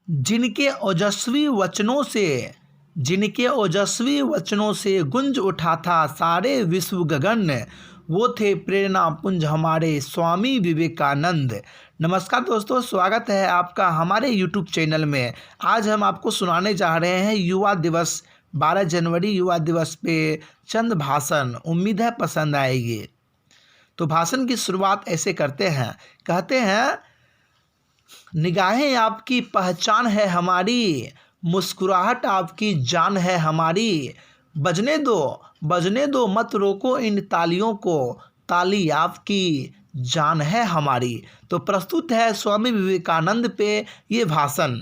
जिनके ओजस्वी वचनों से गुंज उठा था सारे विश्व गगन, वो थे प्रेरणा पुंज हमारे स्वामी विवेकानंद। नमस्कार दोस्तों, स्वागत है आपका हमारे YouTube चैनल में। आज हम आपको सुनाने जा रहे हैं युवा दिवस 12 जनवरी युवा दिवस पे चंद भाषण। उम्मीद है पसंद आएगी। तो भाषण की शुरुआत ऐसे करते हैं, कहते हैं, निगाहें आपकी पहचान है हमारी, मुस्कुराहट आपकी जान है हमारी, बजने दो मत रोको इन तालियों को, ताली आपकी जान है हमारी। तो प्रस्तुत है स्वामी विवेकानंद पे ये भाषण।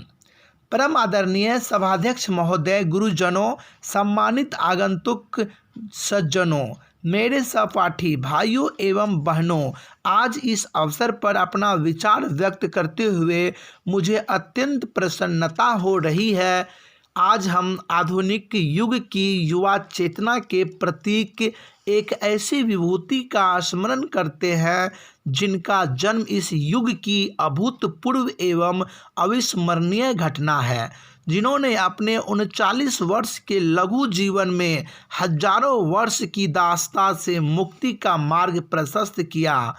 परम आदरणीय सभाध्यक्ष महोदय, गुरुजनों, सम्मानित आगंतुक सज्जनों, मेरे सहपाठी भाइयों एवं बहनों, आज इस अवसर पर अपना विचार व्यक्त करते हुए मुझे अत्यंत प्रसन्नता हो रही है। आज हम आधुनिक युग की युवा चेतना के प्रतीक एक ऐसी विभूति का स्मरण करते हैं जिनका जन्म इस युग की अभूतपूर्व एवं अविस्मरणीय घटना है, जिन्होंने अपने 39 वर्ष के लघु जीवन में हजारों वर्ष की दास्तां से मुक्ति का मार्ग प्रशस्त किया।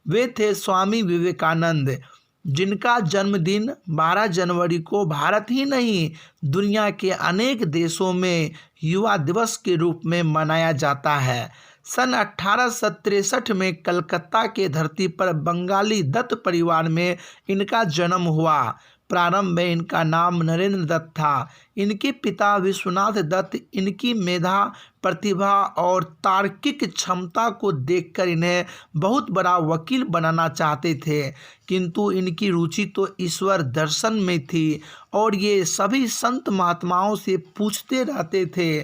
वे थे स्वामी विवेकानंद, जिनका जन्मदिन 12 जनवरी को भारत ही नहीं दुनिया के अनेक देशों में युवा दिवस के रूप में मनाया जाता है। सन 1863 में कलकत्ता के धरती पर बंगाली दत्त परिवार में इनका जन्म हुआ। प्रारंभ में इनका नाम नरेंद्र दत्त था। इनके पिता विश्वनाथ दत्त इनकी मेधा, प्रतिभा और तार्किक क्षमता को देखकर इन्हें बहुत बड़ा वकील बनाना चाहते थे, किंतु इनकी रुचि तो ईश्वर दर्शन में थी और ये सभी संत महात्माओं से पूछते रहते थे,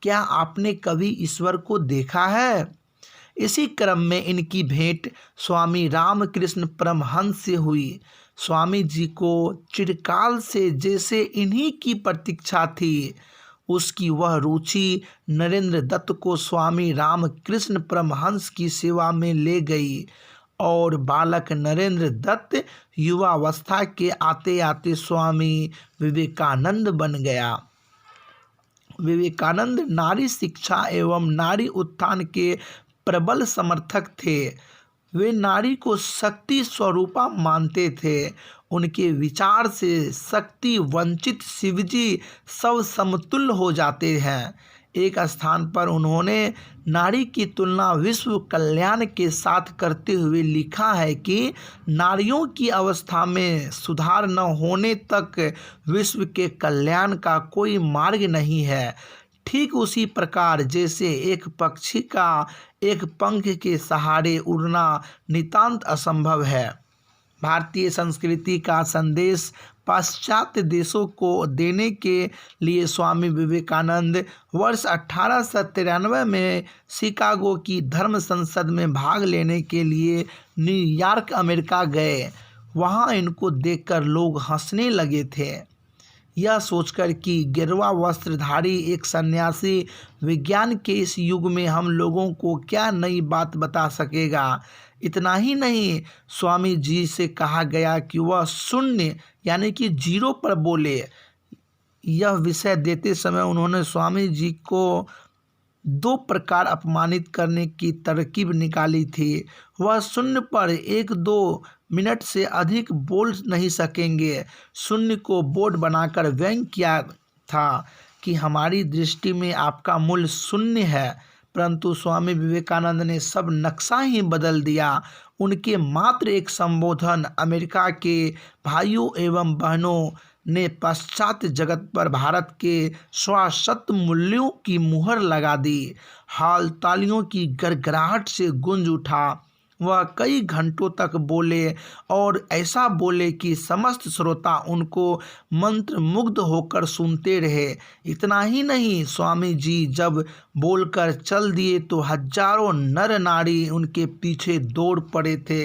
क्या आपने कभी ईश्वर को देखा है? इसी क्रम में इनकी भेंट स्वामी रामकृष्ण परमहंस से हुई। स्वामी जी को चिरकाल से जैसे इन्हीं की प्रतीक्षा थी, उसकी वह रुचि नरेंद्र दत्त को स्वामी रामकृष्ण परमहंस की सेवा में ले गई और बालक नरेंद्र दत्त युवावस्था के आते आते स्वामी विवेकानंद बन गया। विवेकानंद नारी शिक्षा एवं नारी उत्थान के प्रबल समर्थक थे। वे नारी को शक्ति स्वरूपा मानते थे। उनके विचार से शक्ति वंचित शिवजी सब समतुल्य हो जाते हैं। एक स्थान पर उन्होंने नारी की तुलना विश्व कल्याण के साथ करते हुए लिखा है कि नारियों की अवस्था में सुधार न होने तक विश्व के कल्याण का कोई मार्ग नहीं है। ठीक उसी प्रकार जैसे एक पक्षी का एक पंख के सहारे उड़ना नितांत असंभव है, भारतीय संस्कृति का संदेश पाश्चात्य देशों को देने के लिए स्वामी विवेकानंद वर्ष 1893 में शिकागो की धर्म संसद में भाग लेने के लिए न्यूयॉर्क अमेरिका गए। वहां इनको देखकर लोग हंसने लगे थे, यह सोचकर कि गेरुआ वस्त्रधारी एक सन्यासी विज्ञान के इस युग में हम लोगों को क्या नई बात बता सकेगा। इतना ही नहीं, स्वामी जी से कहा गया कि वह शून्य यानी कि जीरो पर बोले। यह विषय देते समय उन्होंने स्वामी जी को 2 प्रकार अपमानित करने की तरकीब निकाली थी। वह शून्य पर 1-2 मिनट से अधिक बोल नहीं सकेंगे। शून्य को बोर्ड बनाकर व्यंग किया था कि हमारी दृष्टि में आपका मूल्य शून्य है, परंतु स्वामी विवेकानंद ने सब नक्शा ही बदल दिया। उनके मात्र एक संबोधन अमेरिका के भाइयों एवं बहनों ने पाश्चात्य जगत पर भारत के शाश्वत मूल्यों की मुहर लगा दी। हाल तालियों की गड़गड़ाहट से गूंज उठा। वह कई घंटों तक बोले और ऐसा बोले कि समस्त श्रोता उनको मंत्रमुग्ध होकर सुनते रहे। इतना ही नहीं, स्वामी जी जब बोलकर चल दिए तो हजारों नर नारी उनके पीछे दौड़ पड़े थे।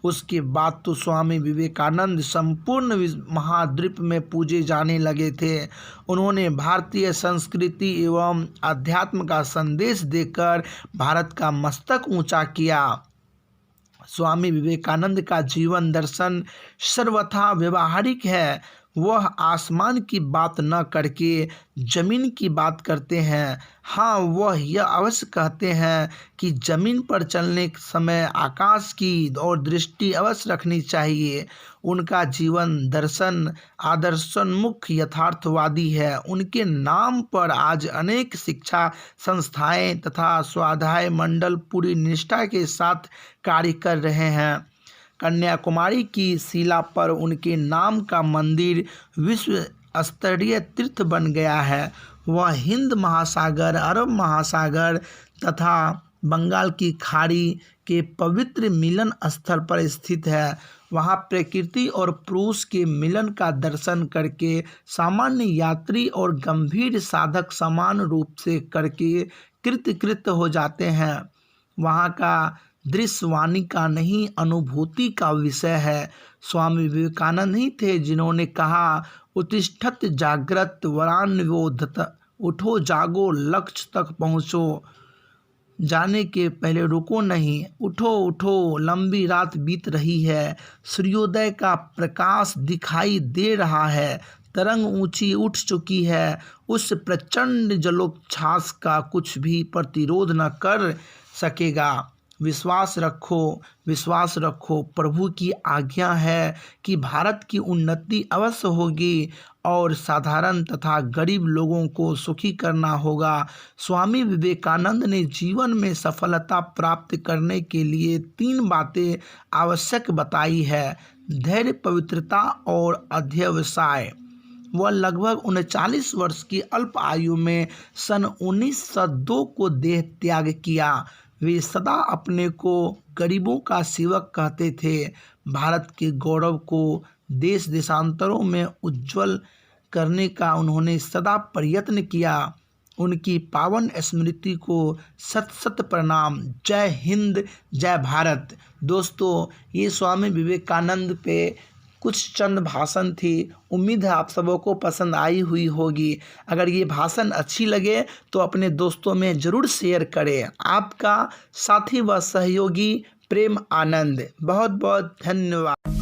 उसके बाद तो स्वामी विवेकानंद संपूर्ण महाद्वीप में पूजे जाने लगे थे। उन्होंने भारतीय संस्कृति एवं अध्यात्म का संदेश देकर भारत का मस्तक ऊंचा किया। स्वामी विवेकानंद का जीवन दर्शन सर्वथा व्यवहारिक है। वह आसमान की बात न करके जमीन की बात करते हैं। हाँ, वह यह अवश्य कहते हैं कि जमीन पर चलने के समय आकाश की और दृष्टि अवश्य रखनी चाहिए। उनका जीवन दर्शन आदर्शोन्मुख यथार्थवादी है। उनके नाम पर आज अनेक शिक्षा संस्थाएं तथा स्वाध्याय मंडल पूरी निष्ठा के साथ कार्य कर रहे हैं। कन्याकुमारी की शिला पर उनके नाम का मंदिर विश्व स्तरीय तीर्थ बन गया है। वह हिंद महासागर, अरब महासागर तथा बंगाल की खाड़ी के पवित्र मिलन स्थल पर स्थित है। वहाँ प्रकृति और पुरुष के मिलन का दर्शन करके सामान्य यात्री और गंभीर साधक समान रूप से करके कृत हो जाते हैं। वहाँ का दृश्य वाणी का नहीं, अनुभूति का विषय है। स्वामी विवेकानंद ही थे जिन्होंने कहा, उत्तिष्ठत जागृत वरान्विदोधत, उठो जागो लक्ष्य तक पहुँचो, जाने के पहले रुको नहीं। उठो उठो, लंबी रात बीत रही है, सूर्योदय का प्रकाश दिखाई दे रहा है, तरंग ऊंची उठ चुकी है। उस प्रचंड जलोच्छ्वास का कुछ भी प्रतिरोध न कर सकेगा। विश्वास रखो, प्रभु की आज्ञा है कि भारत की उन्नति अवश्य होगी और साधारण तथा गरीब लोगों को सुखी करना होगा। स्वामी विवेकानंद ने जीवन में सफलता प्राप्त करने के लिए 3 बातें आवश्यक बताई है: धैर्य, पवित्रता और अध्यवसाय। वह लगभग 39 वर्ष की अल्प आयु में सन 1902 को देह त्याग किया। वे सदा अपने को गरीबों का सेवक कहते थे। भारत के गौरव को देश देशांतरों में उज्जवल करने का उन्होंने सदा प्रयत्न किया। उनकी पावन स्मृति को शत शत प्रणाम। जय हिंद, जय भारत। दोस्तों, ये स्वामी विवेकानंद पे कुछ चंद भाषण थी। उम्मीद है आप सबों को पसंद आई हुई होगी। अगर ये भाषण अच्छी लगे तो अपने दोस्तों में ज़रूर शेयर करें। आपका साथी व सहयोगी प्रेम आनंद। बहुत बहुत धन्यवाद।